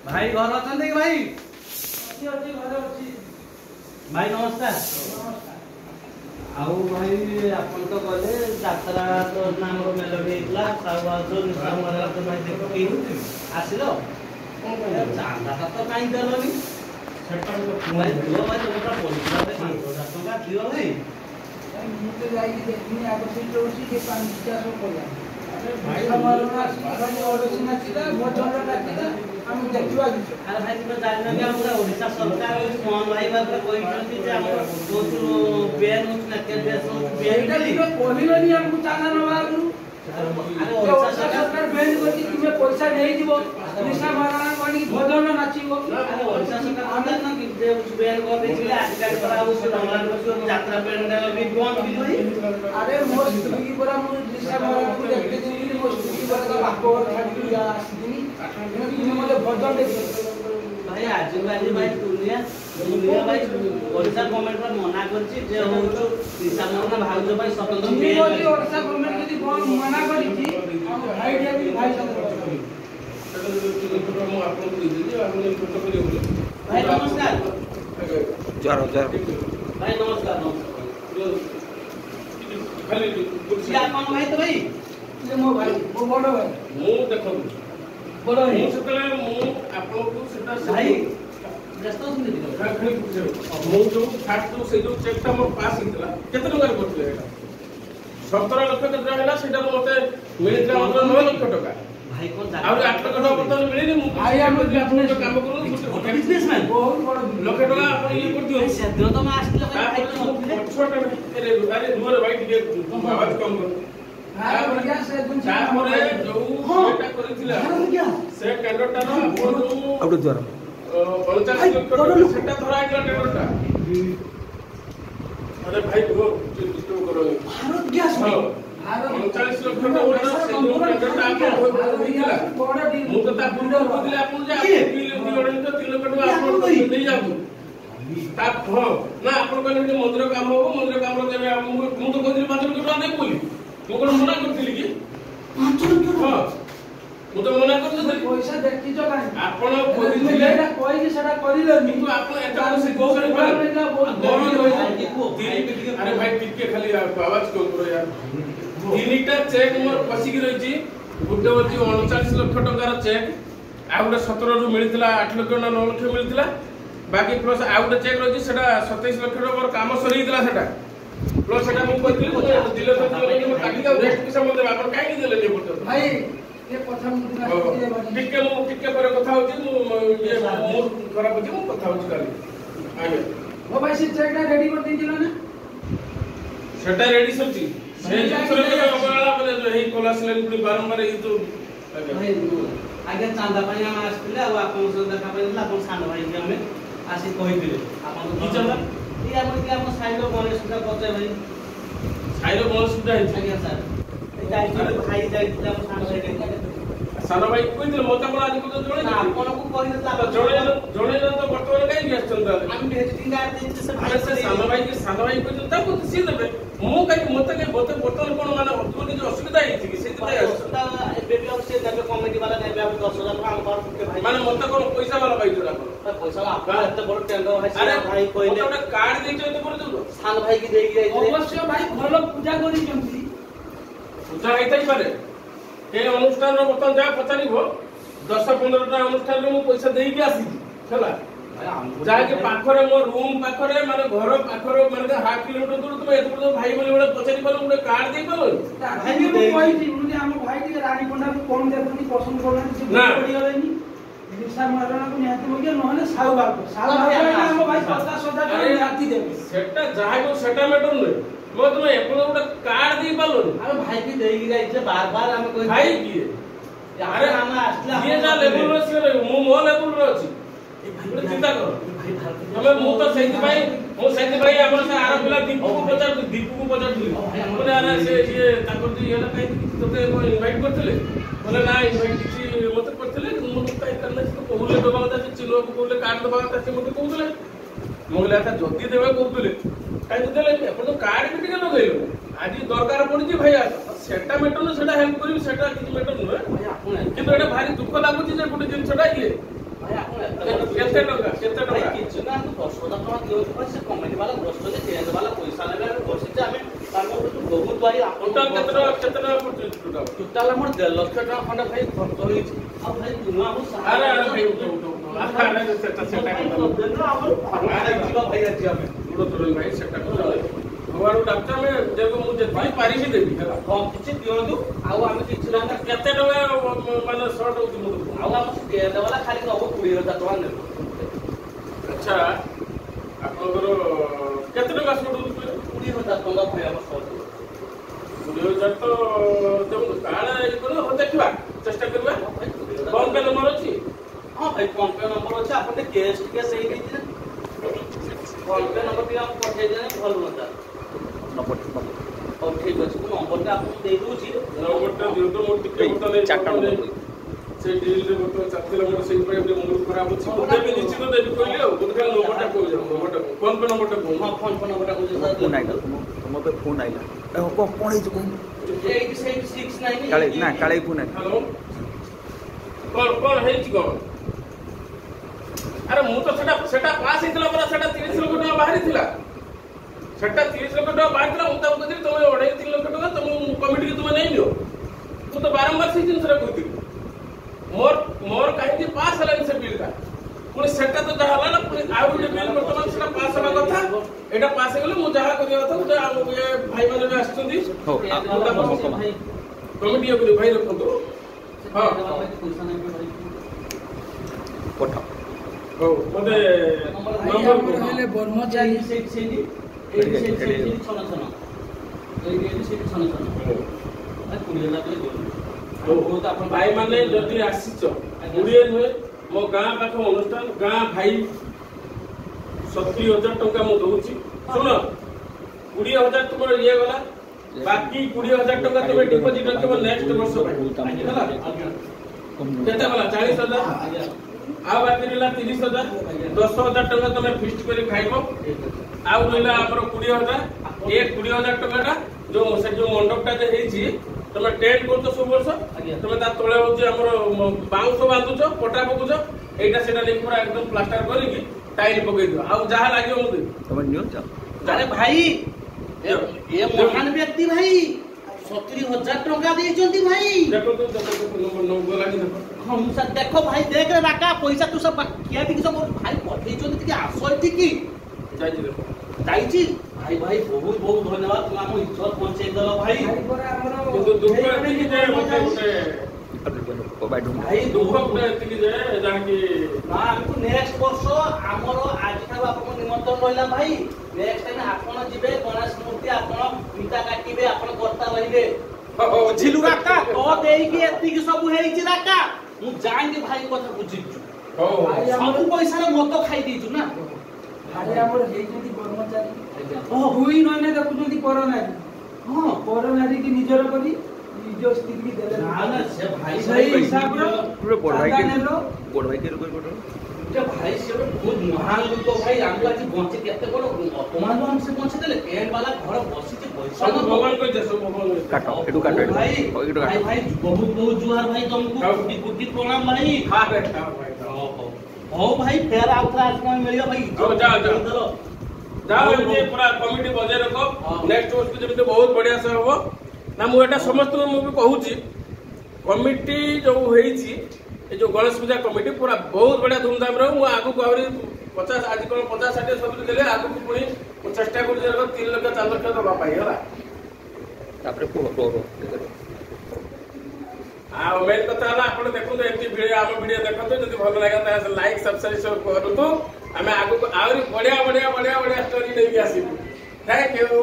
भाई घर अच्छा कि भाई भाई नमस्कार आउ भाई आपन तो गले यात्रा तो नाम मेलोडी होता साउबाजो निशामरा तो भाई देखि आसिलो चांदा तो काई देलोनी सेटा भाई दियो भाई तोरा पइसा पे 5,000 टका दियो भाई ମୁଁ ତ ଯାଇକି ଦେଖିନି ଆଗ ସେଠି ରହୁଛି ଯେ 5,000 ପଇଲା ଭାଇ ଆମର ନା ଓଡିଶା ନାଚିଲା ଭଜନ ନାଚିଲା ଆମେ ଦେଖିବା କିଛି अरे भाई तुम जानना कि हमरा ओडिशा सरकार मोहन भाई बाबा कहइछथि जे हमर बहुत बेन ना के देश ଏଇଟା ଟିକେ କହିଲନି ଆମକୁ ଚାଲା ନବାରୁ अरे ଓଡିଶା ସରକାର ବେନ୍ କରିକି ତୁମେ ପଇସା ନେଇଯିବ ନିଶା ମାରଣା କରିକି ଭଜନ ନାଚିବ अरे ओडिशा सरकार आंदर ना कि जे बेन कर देथिले आजकल पर आउ से डंगला बस यात्रा पेंड भी बंद भी होई ଆରେ ମୋ ସ୍ତ୍ରୀ ପରା ମୁଁ ନିଶା ମାରଣାକୁ ଦେଖିଥିଲି ମୋ ସ୍ତ୍ରୀ ପରା ତା ବାପ ଘର ଛାଡିକି ଆସିଥିଲି କିନ୍ତୁ ମୋତେ ଭଜନ ଦେଖି भाई आज भाई दुनिया भाई ओडिशा गवर्नमेंट पर मना करछि जे होचो निशामना भाउजो भाई स्वतंत्र ମୁଁ ଯଦି ଓଡିଶा ଗଭର୍ଣ୍ଣମେଣ୍ଟ ଯଦି କଣ ମନା କରିଛି ଆମ ଭାଇଟିଆ ବି ଭାଇ ସାଙ୍ଗରେ भाई नमस्कार जर भाई नमस्कार खाली नमस्कार आपन भाई तो भाई ये ମୋ ଭାଇ ମୋ ବଡ ଭାଇ ମୁଁ ଦେଖନ୍ତୁ बड़ भाई ମୁଁ ସେତେବେଳେ ମୁଁ ଆପଣଙ୍କୁ ସେଟା भाई ବ୍ୟସ୍ତ ଅଛନ୍ତି ଟିକେ ଖାଲି ମୁଁ ଯୋଉ ଫାଷ୍ଟ ସେଇ ଯୋଉ ଚେକଟା ମୋର ପାସ୍ ହେଇଥିଲା କେତେ ଟଙ୍କାରେ କରିଥିଲେ ଏଇଟା 17 ଲକ୍ଷ କେତେ ଟଙ୍କା ହେଲା ସେଇଟା ମତେ ମିଳିଥିଲା ମାତ୍ର 9 ଲକ୍ଷ ଟଙ୍କା भाई कोन ଆହୁରି 8 ଲକ୍ଷ ଟଙ୍କା ବର୍ତ୍ତମାନ ମିଳିନି ମୁଁ ଭାଇ ଆମର ବିଜନେସ କାମ କରୁ बिजनेसमैन ବହୁତ ବଡ ଲକ୍ଷ ଟଙ୍କା ଆପଣ ଇଏ କରିଦିଅ ସେଦିନ ତ ମୁଁ ଆସିଥିଲି ଭାଇ ତ ନଥିଲେ ଛୋଟ ଆରେ ମୋର ଭାଇ ଟିକେ ଆବାଜ କମ କର ତାପରେ ଯୋଉ ସେଟା କରିଥିଲା ସେ ଟେଣ୍ଡରଟା ଆପଣ ଯୋଉ आउट जर 49 ଲକ୍ଷ ଟଙ୍କା ସେଟା ଧରା ହେଇଥିଲା ଟେଣ୍ଡରଟା ଆରେ ଭାଇ ଗୋ ଡିସ୍ଟର୍ବ କରନି भारत ग्यास भाई 49 ଲକ୍ଷ ଟଙ୍କା ସେ ଯୋଉ ଟେଣ୍ଡରଟା ଆପଣ ହେଇଥିଲା ମୁଁ ତ ତା ପୂର୍ବରୁ କହୁଥିଲି ଆପଣ ଯେ ଆପଣ 3 ଲକ୍ଷ ଟଙ୍କା ଆପଣ ନେଇ ଯାଆନ୍ତୁ ତା ହଁ ନା ଆପଣ କହିଲେ ଯେ ମନ୍ଦିର କାମ ହବ ମନ୍ଦିର କାମ ଦେବେ ମୁଁ ତ କହୁଥିଲି 5 ଲକ୍ଷ ଟଙ୍କା ଦେବି ବୋଲି ମୁଁ କଣ ମନା କରିଥିଲି କି 5 ଲକ୍ଷ ହଁ ମୁଁ ତ ମନା କରିଥିଲି ପଇସା ଦେଖିଛ କାହିଁ ଆପଣ କହିଥିଲେ ଏଇଟା କହିକି ସେଟା କରିଲେନି କିନ୍ତୁ ଆପଣ ଏଟା ସେ କୋସରେ अरे भाई टिके खाली आवाज कम करो यार तीनटा चेक मोर फसिकी रहिची गुटे होची 39 लक्ष टंकार चेक आ गुटे 17 रु मिलितला 8 लक्ष ना 9 लक्ष मिलितला बाकी प्लस आ गुटे चेक रहिची सेटा 27 लक्ष मोर काम सरीतला सेटा प्लस सेटा मु कहली दिले तो दिले काटी का रेस्ट पैसा मते आपण काई नि देले जे बोलतो ଭାଇ ଏ କଥା ମୁଁ टिके पर कथा होची मु ये मोर खराब होची मु कथा होची काली आगे ମୋ ଭାଇ ସେ ଚେକଟା ରେଡି କରି ଦେଇଥିଲ ନା सेटा रेडी सच्ची से जिसरे के अबला बोले हेई कोलास लाइन पुनी बारंबार एई तो भाई आगे चांदा पानी हम आस्थिले आ आपन से देखा पाइला आपन सान भाई के हमें आसी कहि दिले आपन तो की चला ई आपन के आपन साइड गणेश सुधा पचे भाई साइरो बोल सुधा है आगे सर ए जाई भाई जाई आपन सान भाई के सानो भाई कोइ दिल मता पर आज को जोड़े ना आपन को कहि देता जोड़े तो वर्तमान काई व्यस्त चलता हम भेजिटिंग कार्ड देते से अरे से सानो भाई को तो ता को सी देबे मु काई मते के वर्तमान कोन माने तुनी जो असुविधा है थी से तो असुविधा बेबी ऑफ से नेबे कमिटी वाला नेबे आप 10,000 टका हम बार के भाई माने मते कोन पैसा वाला भाई जोड़ा कोन पैसा आपन एते बड़ टेंडर भाई अरे भाई कोइले मते कार्ड देइछो तो पर दो सान भाई की देई जाई ଅବଶ୍ୟ ଭାଇ ଭଲ ପୂଜା କରିଛନ୍ତି पूजा ହେଇତାई पारे ए अनुष्ठान रो बतन जा पचारिबो 10-15 टा अनुष्ठान रे मु पैसा देई के आसी छला जाके पाखरे मो रूम पाखरे माने घर पाखरे माने 1/2 किलोमीटर दूर तुम एत बड़ भाई बोले बड़े पचारि पालो गुटे कार्ड देई पालो ଭାଇ ମୁଁ କହିଛି ମୁଁ ଯେ ଆମ ଭାଇ ଟିକେ ରାଣୀ ପଣ୍ଡାକୁ କମ ଦେଖନ୍ତି ପସନ୍ଦ କରୁନାହାନ୍ତି ସେ ନା। ପଡ଼ିଗଲେନି ନିଶା ମାରଣାକୁ ନିହାତି ମଗିଆ ନହେଲେ ସାହୁ ବାବୁ ଆମ ଭାଇ ସଦା ସଦା अरे ରାତି ଦେବେ सेटा जाहागो सेटा मैटर नै मो तुम एपलो गुटे कार्ड देई पालो अरे भाई की देई जाई जे बार-बार हम कोइ भाई किए अरे हम आस्ला ये जा लेवल रो से मु मो लेवल रो अछि गुटे चिंता करो भाई भारत हमें मु तो सेति भाई मु सेति भाई हमर से आर पिला दीपू को पचार दिली बोले अरे से ये ताकर जे येला काई तोते को इनवाइट करथिले बोले ना इनवाइट किछि मते करथिले मु तो काई करले तो कहले दबा ता चिलो को कहले कार्ड दबा ता से मते कहले मोगले आता जल्दी देबे कहले काई तो देले अपन तो कार्ड भी टिके लगैलो आज दरकार पड़ी भाई सेटा मैटर सेटा हेल्प करी सेटा किछि मैटर न भाई आपन किंतु एटा भारी दुख लागुची जे गुटे जिनसटा ये ଭାଇ ଆପଣ କେତେ ଟଙ୍କା ଭାଇ କିଛି ନା 10,000 ଟଙ୍କା ଦିଅନ୍ତୁ ଭାଇ ସେ କମିଟି ବାଲା ବସୁଛନ୍ତି ଟେଣ୍ଟ ବାଲା ପଇସା ନେବେ ଆମେ ବସିଛେ ଆମେ ତାଙ୍କ ବହୁତ ଭାଇ ଟୋଟାଲ କେତେ ଟଙ୍କା ପଡୁଛି ଟୋଟାଲ ଆମର 1.5 ଲକ୍ଷ ଟଙ୍କା ଖଣ୍ଡେ ଭାଇ ଖର୍ଚ୍ଚ ହେଇଛି ଆଉ ଭାଇ ତୁମ ଆମକୁ ଆରେ ଭାଇ ଭାଇ ସେଟା ଭଗବାନ ଡାକ୍ତର ଆମେ ଦେଖ ମୁଁ ଯେତିକି ପାରିବି ଦେବି ହେଲା କିଛି ଦିଅନ୍ତୁ ଆଉ ଆମେ କିଛି ନା କେତେ ଟଙ୍କା ମାନେ ସର୍ଟ ହଉଛି ମୁଁ ଆଉ ଆମ ଟେଣ୍ଟ ବାଲା ଖାଲି ନବ 20,000 ଟଙ୍କା ନେବ ଆଚ୍ଛା ଆପଣଙ୍କର କେତେ ଟଙ୍କା ସର୍ଟ ହଉଛି 20,000 ଟଙ୍କା ଭାଇ ଆମ ସର୍ଟ 20,000 ତ ଦେଖନ୍ତୁ କାଣା ଇଏ କର ହଉ ଦେଖିବା ଚେଷ୍ଟା କରିବା ଫୋନ ପେ ନମ୍ବର ଅଛି ହଁ ଭାଇ ଫୋନ ପେ ନମ୍ବର ଅଛି ଆପଣ କ୍ୟାସ୍ ଟିକେ ସେଇ ଦେଇଥିଲେ ଫୋନ ପେ ନମ୍ବର ଟିକେ ଆମକୁ ପଠେଇ ଦେଲେ ଭଲ ହୁଅନ୍ତା ହଉ ଠିକ ଅଛି ମୁଁ ନମ୍ବରଟା ଆପଣଙ୍କୁ ଦେଇ ଦଉଛି ନମ୍ବରଟା ଦିଅନ୍ତୁ ମୁଁ ଟିକେ ବର୍ତ୍ତମାନ ସେ ଡିଲରେ ବର୍ତ୍ତମାନ ଚାଲିଥିଲା ମୋର ସେଇଥିପାଇଁ ଟିକେ ମୁଣ୍ଡ ଖରାପ ଅଛି ମୁଁ ଦେବି ନିଶ୍ଚିତ ଦେବି କହିଲି ଆଉ ମୁଁ ଖାଲି ନମ୍ବରଟା କହୁଛି ନମ୍ବରଟା ଫୋନ ପେ ନମ୍ବରଟା କହୁଛି ହଁ ଫୋନ ପେ ନମ୍ବରଟା କହୁଛି ଫୋନ୍ ଆଇଲା ତମ ତ ଫୋନ୍ ଆଇଲା କ'ଣ ହେଇଛି କହୁନ 8869 କାଳେ ନା କାଳେ ଫୋନ୍ ଆଇଲା ହ୍ୟାଲୋ କ'ଣ ହେଇଛି କ'ଣ ଆରେ ମୁଁ ତ ସେଟା ପାସ୍ ହେଇଥିଲା ପରା ସେଟା 30 ଲକ୍ଷ ଟଙ୍କା ବାହାରିଥିଲା ସେଟା 30 ଲକ୍ଷ ଟଙ୍କା ବାହାରିଥିଲା ମୁଁ ତାକୁ କହିଥିଲି ତମେ 2.5 ଲକ୍ଷ ଟଙ୍କା ତମ କମିଟିକି ତୁମେ ନେଇନିଅ ମୁଁ ତ ବାରମ୍ବାର ସେଇ ଜିନିଷଟା କହିଥିଲି ମୋର କାହିଁକି ପାସ୍ ହେଲାନି ସେ ବିଲ୍ଟା ପୁଣି ସେଟା ତ ଯାହା ହେଲା ନା ପୁଣି ଆଉ ଗୋଟେ ବିଲ୍ ବର୍ତ୍ତମାନ ସେଟା ପାସ୍ ହେବା କଥା ଏଇଟା ପାସ୍ ହେଇଗଲେ ମୁଁ ଯାହା କରିବା କଥା ଆଉ ଭାଇମାନେ ବି ଆସିଛନ୍ତି କମିଟି ଇଏ କରି ଭାଇ ରଖନ୍ତୁ ହଁ ପଠାଅ ହଉ ମତେ ନମ୍ବର ହେଲେ ବ୍ରହ୍ମଚାରୀ ଭାଇ ମାନେ ଯଦି ଆସିଛ ଗୁଡ଼ିଏ ନୁହେଁ ମୋ ଗାଁ ପାଖ ଅନୁଷ୍ଠାନ ଗାଁ ଭାଇ 70,000 ଟଙ୍କା ମୁଁ ଦଉଛି ଶୁଣ 20,000 ତୁମର ଇଏ ଗଲା ବାକି 20,000 ଟଙ୍କା ତୁମେ ଡିପୋଜିଟ୍ ରଖିବ ନେକ୍ସଟ ବର୍ଷ ପାଇଁ ହେଲା କେତେ ଗଲା 40,000 ଆଉ ବାକି ରହିଲା 30,000 10,000 ଟଙ୍କା ତମେ ଫିଷ୍ଟ କରି ଖାଇବ ଆଉ ରହିଲା ଆମର 20,000 ଏ 20,000 ଟଙ୍କାଟା ଯୋଉ ସେ ଯୋଉ ମଣ୍ଡପଟା ଯେ ହେଇଛି ତମେ ଟେଣ୍ଟ କରୁଛ ସବୁ ବର୍ଷ ତମେ ତା ତଳେ ହଉଛି ଆମର ବାଉଁଶ ବାନ୍ଧୁଛ ପଟା ପକଉଛ ଏଇଟା ସେଟା ନେଇକି ପୁରା ଏକଦମ ପ୍ଲାଷ୍ଟର କରିକି ଟାଇଲ ପକେଇ ଦିଅ ଆଉ ଯାହା ଲାଗିବ ମୁଁ ଦେବି ତମେ ନିଅ ଆରେ ଭାଇ ଏ ମହାନ ବ୍ୟକ୍ତି ଭାଇ 70,000 ଟଙ୍କା ଦେଇଛନ୍ତି ଭାଇ ଦେଖନ୍ତୁ ଗଲାନି ଦେଖ ହଁ ମୁଁ ସାର୍ ଦେଖ ଭାଇ ଦେଖ ରାକା ପଇସା ତୁ ସବୁ କିଆ ଟିକେ ସବୁ ଭାଇ ପଠେଇଛନ୍ତି ଟିକେ ଆସ ଏଠିକି ଯାଇଛି ଦେଖ ଯାଇଛି ଭାଇ ଭାଇ ବହୁତ ବହୁତ ଧନ୍ୟବାଦ ତୁମେ ଆମ ଇଜ୍ଜତ ବଞ୍ଚେଇ ଦେଲ ଭାଇ କିନ୍ତୁ ଦୁଃଖ ଏତିକି ଯେ ମତେ ଗୋଟେ ଭାଇ ଦୁଃଖ ଗୋଟେ ଏତିକି ଯେ ଯାହାକି ନା ଆମକୁ ନେକ୍ସଟ ବର୍ଷ ଆମର ଆଜିଠାରୁ ଆପଣଙ୍କ ନିମନ୍ତ୍ରଣ ରହିଲା ଭାଇ ନେକ୍ସଟ ଟାଇମ ଆପଣ ଯିବେ ଗଣେଶ ମୂର୍ତ୍ତି ଆପଣ ପିତା କାଟିବେ ଆପଣ କର୍ତ୍ତା ରହିବେ ବୁଝିଲୁ ରାକା ତ ଦେଇକି ଏତିକି ସବୁ ହେଇଛି ରାକା ମୁଁ ଜାଣିକି ଭାଇ କଥା ବୁଝିଛୁ ସବୁ ପଇସାରେ ମତ ଖାଇ ଦେଇଛୁ ନା ଭାଇ ଆମର ହେଇଛନ୍ତି ବ୍ରହ୍ମଚାରୀ ଦୁଇ ନହେଲେ ଦେଖୁଛନ୍ତି ପରନାରୀ ହଁ ପରନାରୀ କି ନିଜର କରି ନିଜ ସ୍ତ୍ରୀ ଦେଲେ ନା ନା ସେ ଭାଇ ସେଇ ହିସାବର ବଡ଼ ଭାଇ ନେଲ ବଡ଼ ଭାଇ କିଏ ଭାଇ ସେ ବହୁତ ମହାନ ଲୋକ ଭାଇ ଆମକୁ ଆଜି ବଞ୍ଚେ କେତେ ବଡ ଅପମାନ ଆମକୁ ସେ ବଞ୍ଚେଇ ଦେଲେ ଟେଣ୍ଟ ବାଲା ଘର ବସିଛି ପଇସା ସବୁ ଭଗବାନ କହିছে ସବୁ ଭଗବାନ କାଟ ଏଠୁ କାଟ ଭାଇ ଏଠୁ ଭାଇ ଭାଇ ବହୁତ ବହୁତ ଜୁହାର ଭାଇ ତମକୁ କୋଟି କୋଟି ପ୍ରଣାମ ଭାଇ ହଉ ଭାଇ ଫେର ଆଉ ଥରେ ଆସିକି ମିଳିବ ଭାଇ ଯାଅ ଏମିତି ପୁରା କମିଟି ବଜାୟ ରଖ ନେକ୍ସଟ ବର୍ଷକୁ ଯେମିତି ବହୁତ ବଢିଆ ସେ ହବ ନା ମୁଁ ଏଟା ସମସ୍ତଙ୍କୁ ମୁଁ ବି କହୁଛି କମିଟି ଯୋଉ ହେଇଛି ଏ ଯୋଉ ଗଣେଶ ପୂଜା କମିଟି ପୁରା ବହୁତ ବଢିଆ ଧୁମଧାମ ରେ ମୁଁ ଆଗକୁ ଆହୁରି 50 ଆଜି କଣ 50-60 ସବୁ ଦେଲେ ଆଗକୁ ପୁଣି ମୁଁ ଚେଷ୍ଟା କରୁଛି 3 ଲକ୍ଷ 4 ଲକ୍ଷ ଦବା ପାଇଁ ହେଲା ତାପରେ ଆଉ ମେନ୍ କଥା ହେଲା ଆପଣ ଦେଖନ୍ତୁ ଏମିତି ଭିଡିଓ ଆମ ଭିଡିଓ ଦେଖନ୍ତୁ ଯଦି ଭଲ ଲାଗେ ତାହେଲେ ଲାଇକ୍ ସବସ୍କ୍ରାଇବ କରନ୍ତୁ ଆମେ ଆଗକୁ ଆହୁରି ବଢିଆ ଷ୍ଟୋରି ନେଇକି ଆସିବୁ ଥ୍ୟାଙ୍କ ୟୁ